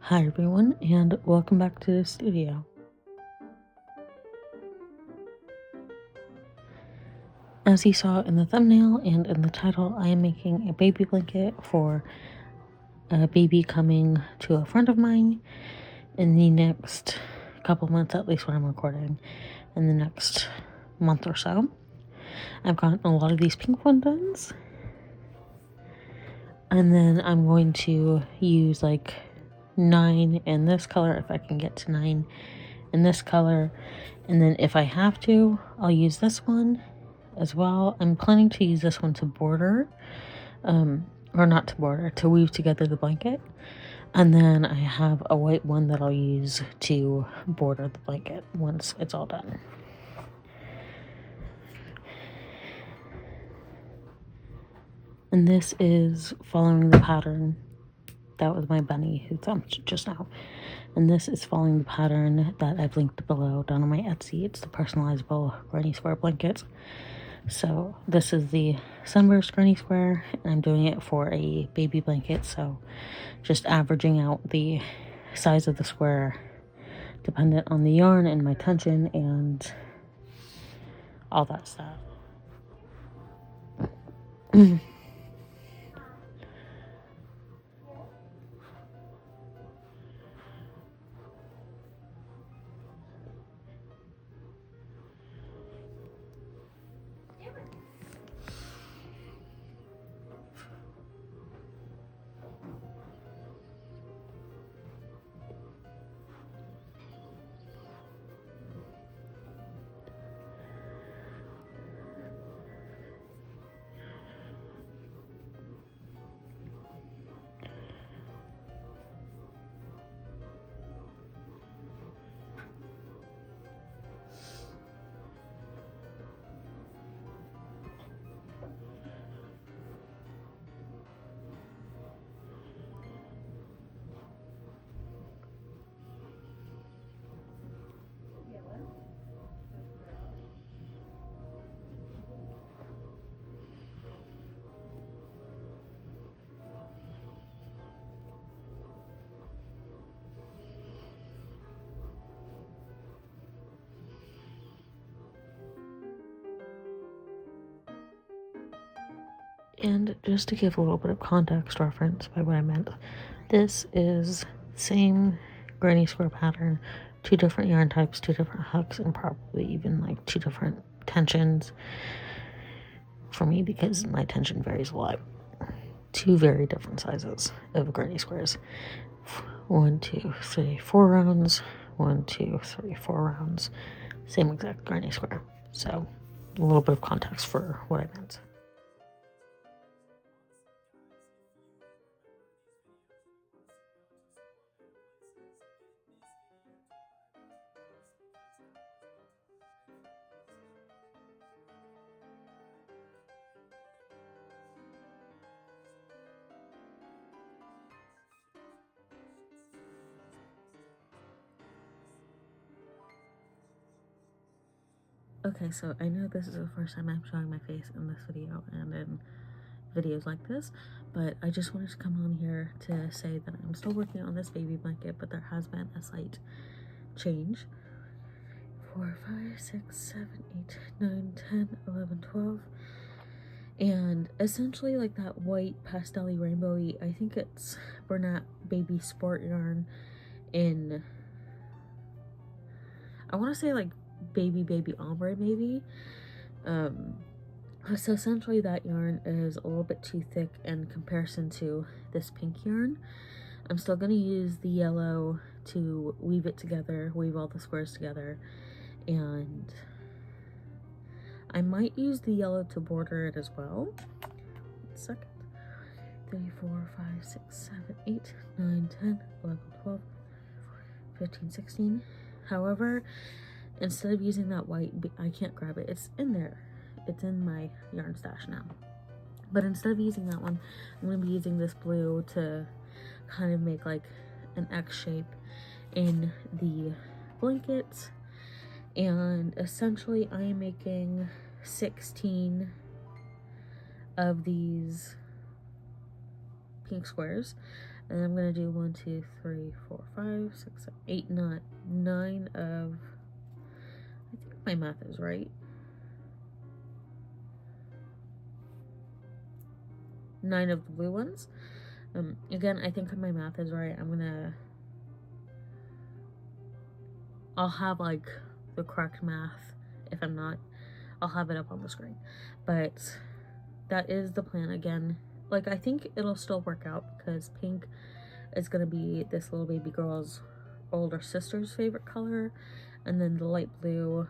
Hi everyone, and welcome back to the studio. As you saw in the thumbnail and in the title, I am making a baby blanket for a baby coming to a friend of mine in the next couple months, at least when I'm recording, in the next month or so. I've gotten a lot of these pink fondants, and then I'm going to use like 9 in this color if I can get to 9 in this color, and then if I have to, I'll use this one as well. I'm planning to use this one to border, or not to border, to weave together the blanket, and then I have a white one that I'll use to border the blanket once it's all done. And this is following the pattern. That was my bunny who thumped just now. And this is following the pattern that I've linked below down on my Etsy. It's the personalizable granny square blankets. So this is the Sunburst granny square, and I'm doing it for a baby blanket, so just averaging out the size of the square dependent on the yarn and my tension and all that stuff. And just to give a little bit of context reference by what I meant, this is same granny square pattern, 2 different yarn types, 2 different hooks, and probably even like 2 different tensions for me because my tension varies a lot. 2 very different sizes of granny squares. 1, 2, 3, 4 rounds. 1, 2, 3, 4 rounds. Same exact granny square. So a little bit of context for what I meant. Okay, so I know this is the first time I'm showing my face in this video and in videos like this, but I just wanted to come on here to say that I'm still working on this baby blanket, but there has been a slight change. 4, 5, 6, 7, 8, 9, 10, 11, 12. And essentially like that white pastel-y rainbowy, I think it's Bernat Baby Sport yarn in, I want to say like baby ombre maybe. So essentially that yarn is a little bit too thick in comparison to this pink yarn. I'm still going to use the yellow to weave it together, weave all the squares together, and I might use the yellow to border it as well. 1 second. 3, 4, 5, 6, 7, 8, 9, 10, 11, 12, 15, 16. However, instead of using that white, I can't grab it. It's in there. It's in my yarn stash now. But instead of using that one, I'm going to be using this blue to kind of make like an X shape in the blanket. And essentially I am making 16 of these pink squares. And I'm gonna do 1, 2, 3, 4, 5, 6, 7, 8, 9 of, I think my math is right. 9 of the blue ones. Again, I think my math is right. I'll have like the correct math. If I'm not, I'll have it up on the screen. But that is the plan. Again, like, I think it'll still work out because pink is going to be this little baby girl's older sister's favorite color, and then the light blue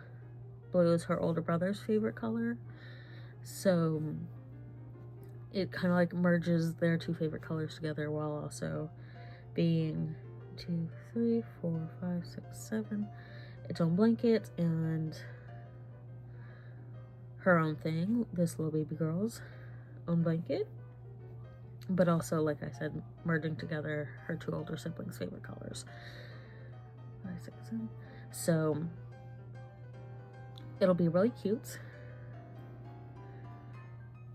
is her older brother's favorite color. So it kind of like merges their two favorite colors together while also being 2, 3, 4, 5, 6, 7 its own blanket and her own thing, this little baby girl's own blanket, but also, like I said, merging together her two older siblings' favorite colors. 5, 6, 7. So it'll be really cute.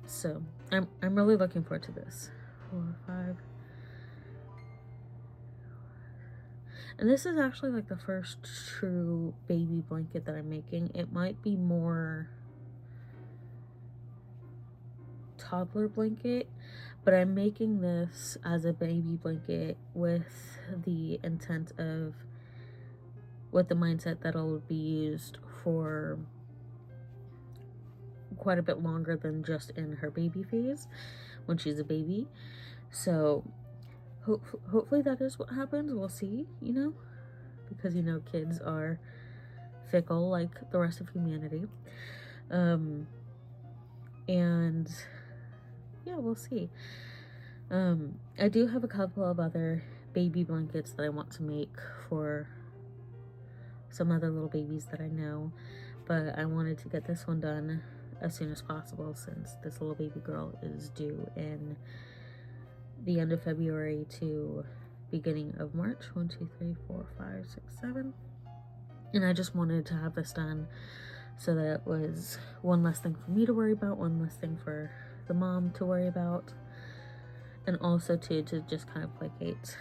So I'm really looking forward to this. 4, 5. And this is actually like the first true baby blanket that I'm making. It might be more toddler blanket, but I'm making this as a baby blanket with the mindset that it'll be used for quite a bit longer than just in her baby phase when she's a baby. So hopefully that is what happens. We'll see, because kids are fickle like the rest of humanity. And yeah, we'll see. I do have a couple of other baby blankets that I want to make for some other little babies that I know, but I wanted to get this one done as soon as possible since this little baby girl is due in the end of February to beginning of March. 1, 2, 3, 4, 5, 6, 7. And I just wanted to have this done so that it was one less thing for me to worry about, one less thing for the mom to worry about, and also to just kind of placate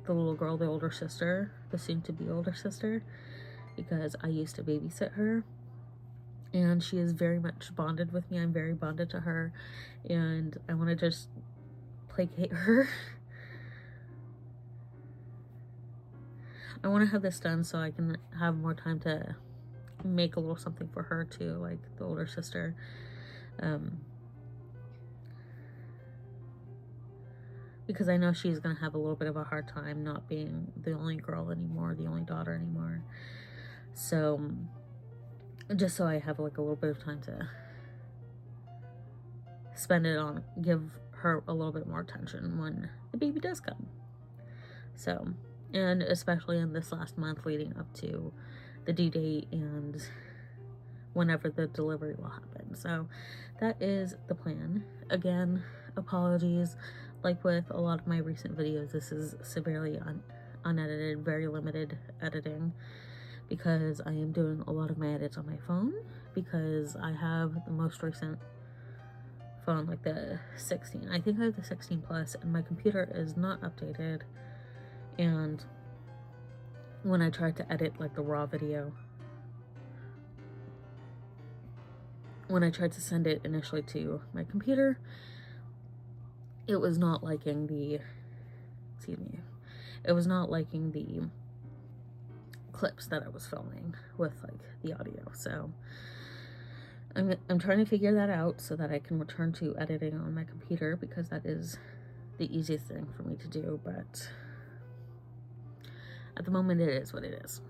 the little girl, the older sister, the soon-to-be older sister, because I used to babysit her, and she is very much bonded with me. I'm very bonded to her, and I want to just placate her. I want to have this done so I can have more time to make a little something for her too, like the older sister. Because I know she's going to have a little bit of a hard time not being the only girl anymore, the only daughter anymore. So just so I have like a little bit of time to spend it on, give her a little bit more attention when the baby does come. So, and especially in this last month leading up to the due date and whenever the delivery will happen. So that is the plan. Again, apologies. Like with a lot of my recent videos, this is severely unedited, very limited editing, because I am doing a lot of my edits on my phone, because I have the most recent phone, like the 16. I think I have the 16 Plus, and my computer is not updated. And when I tried to edit like the raw video, when I tried to send it initially to my computer, it was not liking the, it was not liking the clips that I was filming with like the audio. So I'm trying to figure that out so that I can return to editing on my computer, because that is the easiest thing for me to do. But at the moment, it is what it is.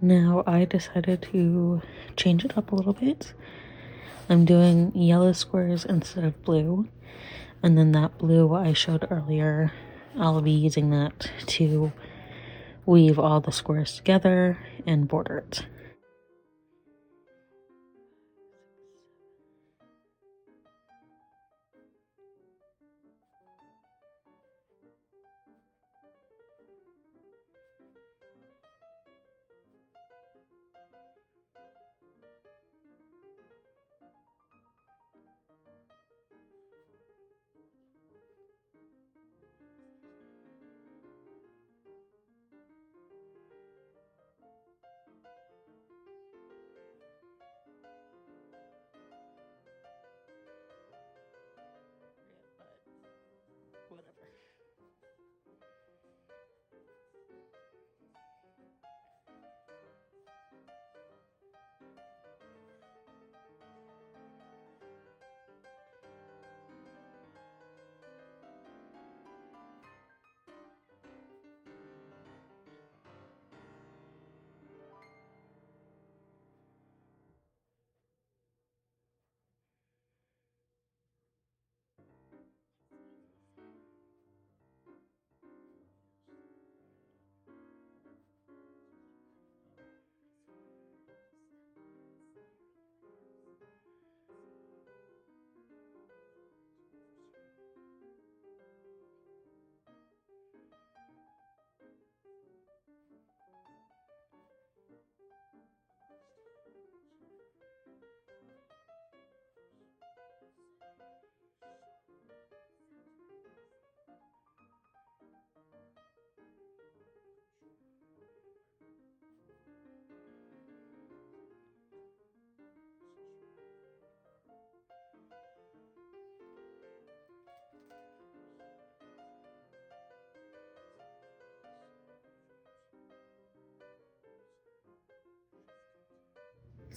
Now I decided to change it up a little bit. I'm doing yellow squares instead of blue, and then that blue I showed earlier, I'll be using that to weave all the squares together and border it.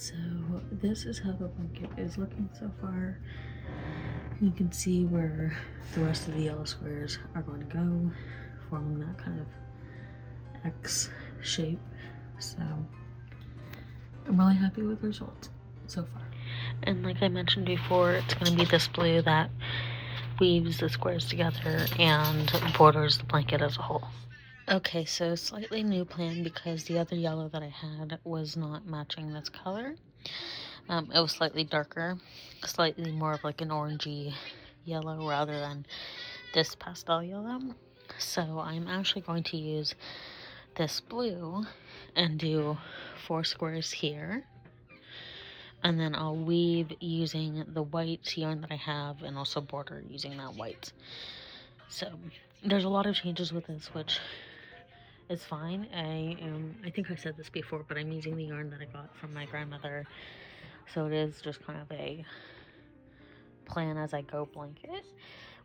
So this is how the blanket is looking so far. You can see where the rest of the yellow squares are going to go, forming that kind of X shape. So I'm really happy with the results so far. And like I mentioned before, it's going to be this blue that weaves the squares together and borders the blanket as a whole. Okay, so slightly new plan because the other yellow that I had was not matching this color. It was slightly darker, slightly more of like an orangey yellow rather than this pastel yellow. So I'm actually going to use this blue and do 4 squares here. And then I'll weave using the white yarn that I have and also border using that white. So there's a lot of changes with this, which is fine. I think I said this before, but I'm using the yarn that I got from my grandmother. So it is just kind of a plan as I go blanket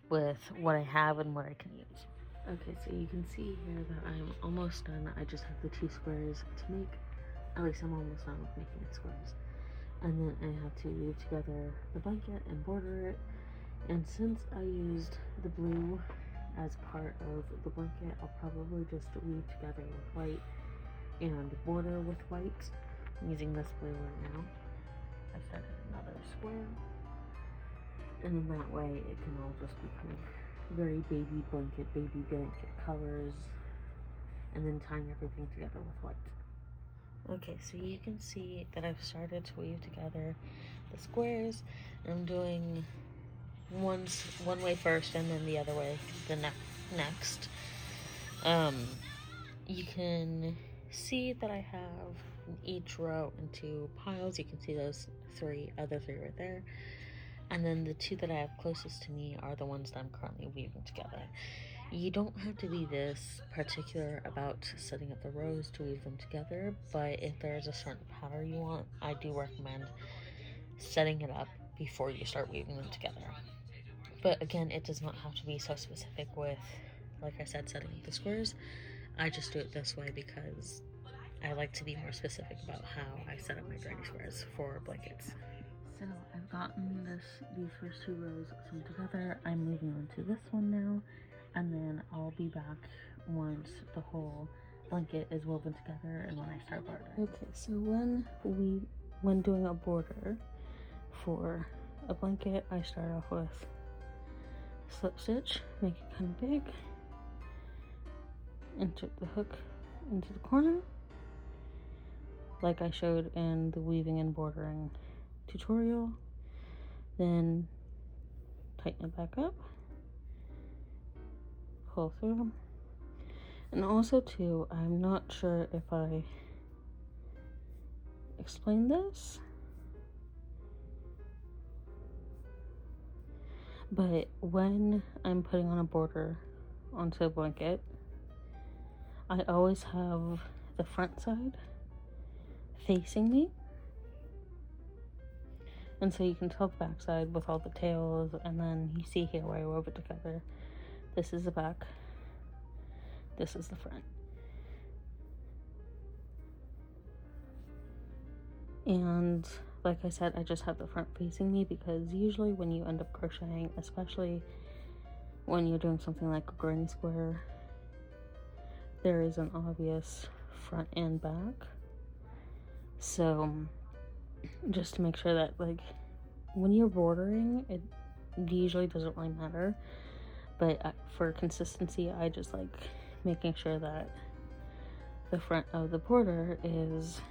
with what I have and what I can use. Okay, so you can see here that I'm almost done. I just have the 2 squares to make. At least I'm almost done with making the squares. And then I have to weave together the blanket and border it. And since I used the blue as part of the blanket, I'll probably just weave together with white and border with white. I'm using this blue right now. I started another square. And in that way, it can all just be kind of very baby blanket colors. And then tying everything together with white. Okay, so you can see that I've started to weave together the squares. I'm doing one way first and then the other way the next. You can see that I have each row into piles. You can see those other three right there. And then the 2 that I have closest to me are the ones that I'm currently weaving together. You don't have to be this particular about setting up the rows to weave them together, but if there's a certain pattern you want, I do recommend setting it up before you start weaving them together. But again, it does not have to be so specific with, like I said, setting up the squares. I just do it this way because I like to be more specific about how I set up my granny squares for blankets. So I've gotten these first 2 rows sewn together. I'm moving on to this one now, and then I'll be back once the whole blanket is woven together and when I start bordering. Okay, so when doing a border for a blanket, I start off with slip stitch, make it kind of big, insert the hook into the corner, like I showed in the weaving and bordering tutorial, then tighten it back up, pull through. And also too, I'm not sure if I explained this, but when I'm putting on a border onto a blanket, I always have the front side facing me. And so you can tell the back side with all the tails, and then you see here where I wove it together. This is the back, this is the front. And like I said, I just have the front facing me because usually when you end up crocheting, especially when you're doing something like a granny square, there is an obvious front and back. So just to make sure that, like, when you're bordering, it usually doesn't really matter, but for consistency, I just like making sure that the front of the border is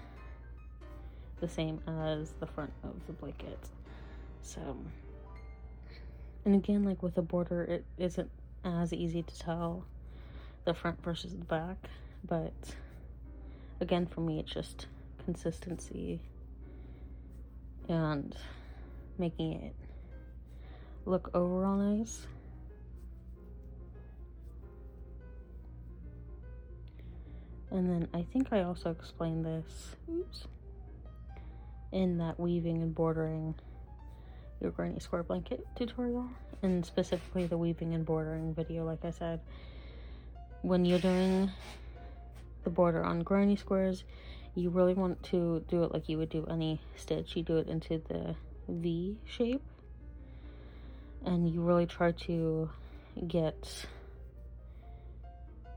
the same as the front of the blanket. So, and again, like with a border, it isn't as easy to tell the front versus the back, but again, for me, it's just consistency and making it look overall nice. And then I think I also explained this, in that weaving and bordering your granny square blanket tutorial, and specifically the weaving and bordering video. Like I said, when you're doing the border on granny squares, you really want to do it like you would do any stitch. You do it into the V shape, and you really try to get,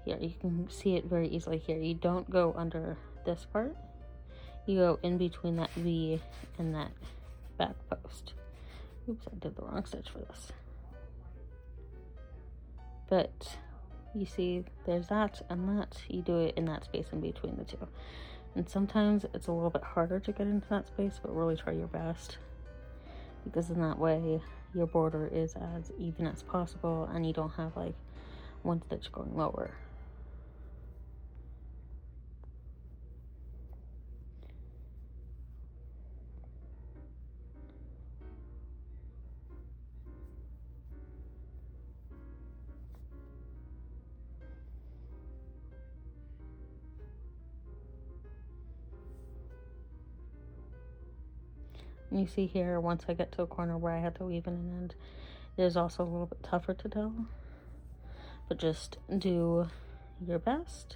here you can see it very easily here, you don't go under this part, you go in between that V and that back post. Oops, I did the wrong stitch for this. But you see there's that and that, you do it in that space in between the two. And sometimes it's a little bit harder to get into that space, but really try your best, because in that way your border is as even as possible and you don't have like one stitch going lower. And you see here, once I get to a corner where I have to weave in an end, it is also a little bit tougher to tell, but just do your best.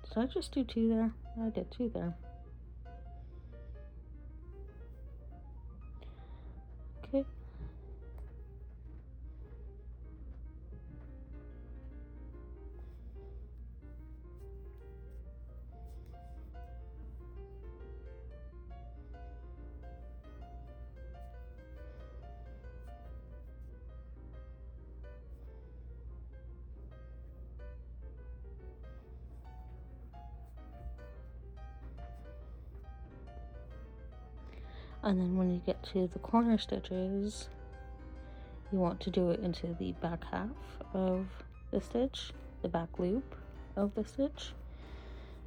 Did I just do 2 there? I did 2 there. Okay. And then when you get to the corner stitches, you want to do it into the back half of the stitch, the back loop of the stitch.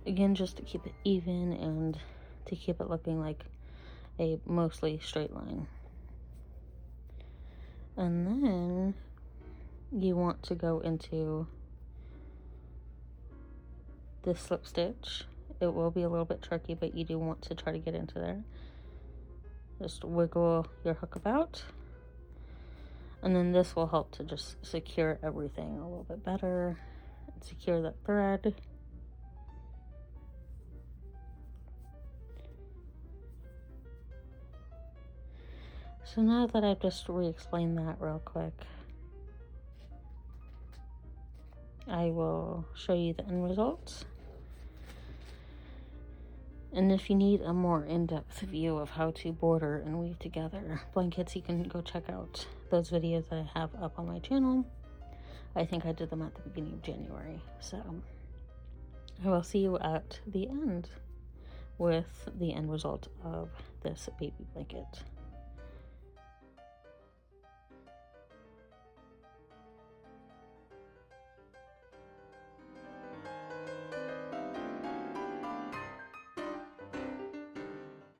Again, just to keep it even and to keep it looking like a mostly straight line. And then you want to go into the slip stitch. It will be a little bit tricky, but you do want to try to get into there. Just wiggle your hook about, and then this will help to just secure everything a little bit better and secure that thread. So now that I've just re-explained that real quick, I will show you the end result. And if you need a more in-depth view of how to border and weave together blankets, you can go check out those videos that I have up on my channel. I think I did them at the beginning of January. So I will see you at the end with the end result of this baby blanket.